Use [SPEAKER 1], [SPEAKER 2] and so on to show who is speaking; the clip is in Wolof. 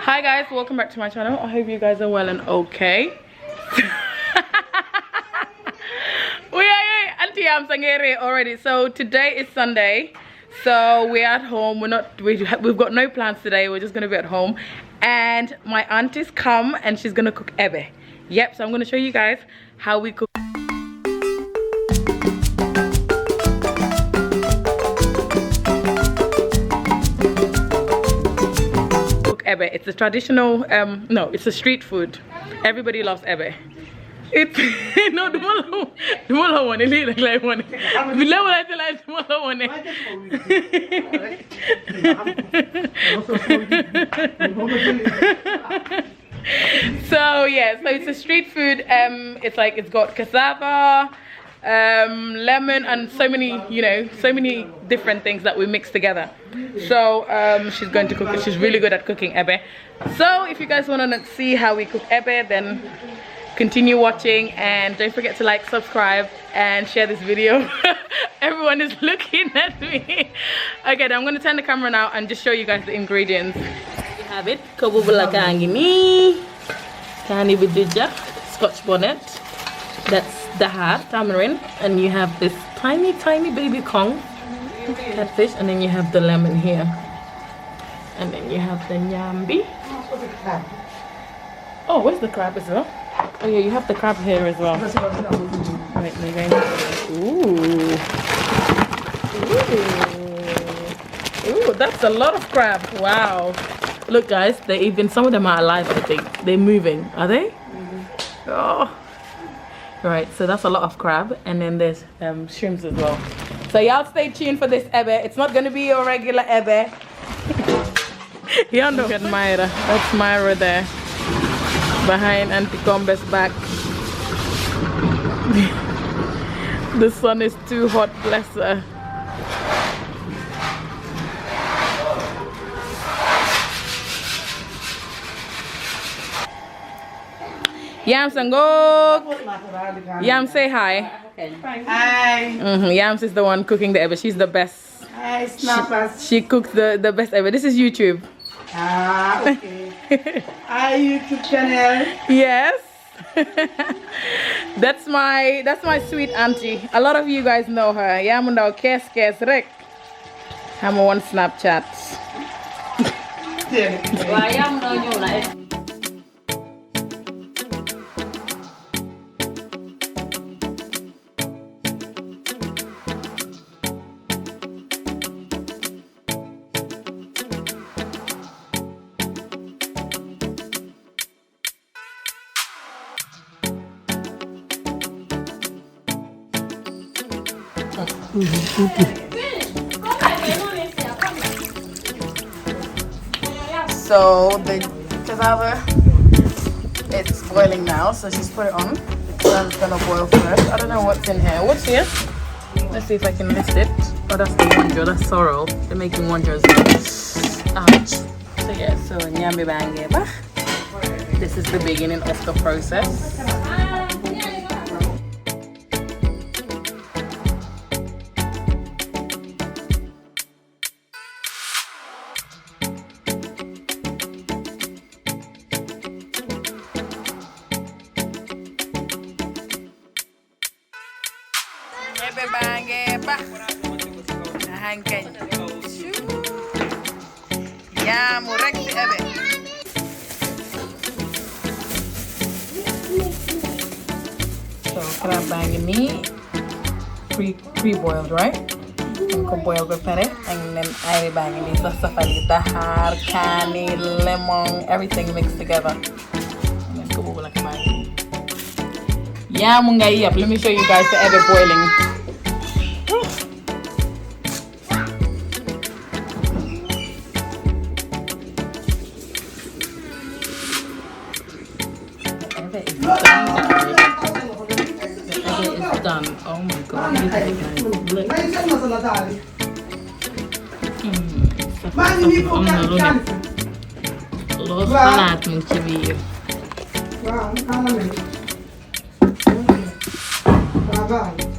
[SPEAKER 1] Hi guys, welcome back to my channel. I hope you guys are well and okay. We are Auntie Sangere already. So today is Sunday, so we're at home. We've got no plans today. We're just gonna be at home, and my auntie's come and she's gonna cook Ebbeh. Yep, so I'm gonna show you guys how we cook Ebbeh. It's a traditional no, it's a street food. Everybody loves Ebbeh. It's no the one one like one. The level I like the one. So yeah, so it's a street food. It's got cassava, lemon, and so many, so many different things that we mix together. So she's going to cook it. She's really good at cooking Ebbeh. So if you guys want to see how we cook Ebbeh, then continue watching, and don't forget to like, subscribe, and share this video. Everyone is looking at me. Okay, then I'm going to turn the camera now and just show you guys the ingredients. You have it, kabubula kangini, kani bidija, Scotch bonnet, that's dahar, tamarind, and you have this tiny baby kong, catfish, and then you have the lemon here, and then you have the nyambi. Oh, where's the crab as well? Oh yeah, you have the crab here as well. Wait, they're going to... Ooh, that's a lot of crab. Wow. Look guys, some of them are alive, I think. They're moving. Are they? Oh. Right, so that's a lot of crab, and then there's shrimps as well. So y'all stay tuned for this Ebbeh. It's not going to be your regular Ebbeh. You know, look at Myra. That's Myra there, behind Auntie Combe's back. The sun is too hot, bless her. Yams and go. Yams, say hi.
[SPEAKER 2] Hi.
[SPEAKER 1] Yams is the one cooking the Ebbeh. She's the best.
[SPEAKER 2] Hi, snappers.
[SPEAKER 1] She cooks the best Ebbeh. This is YouTube.
[SPEAKER 2] Ah, okay. Hi, YouTube channel.
[SPEAKER 1] Yes. That's my sweet auntie. A lot of you guys know her. Yamunda kes rek. I'm on Snapchat. So the cassava, it's boiling now, so she's put it on. The cassava's gonna boil first. I don't know what's in here. What's here? Let's see if I can list it. Oh, that's the wonjo, that's sorrel. They're making wonjos. Ouch. So yeah, so nyambi bangeba. This is the beginning of the process. Ebbeh bangeba. Hangken. Ya murek si Ebbeh. So crab bangini, pre-boiled, right? And boiled with pere, and then air bangini, so safali, dahar, kani, lemon, everything mixed together. Yeah, mungai up. Let me show you guys the Ebbeh boiling. It's done. Oh my god.
[SPEAKER 2] Wow,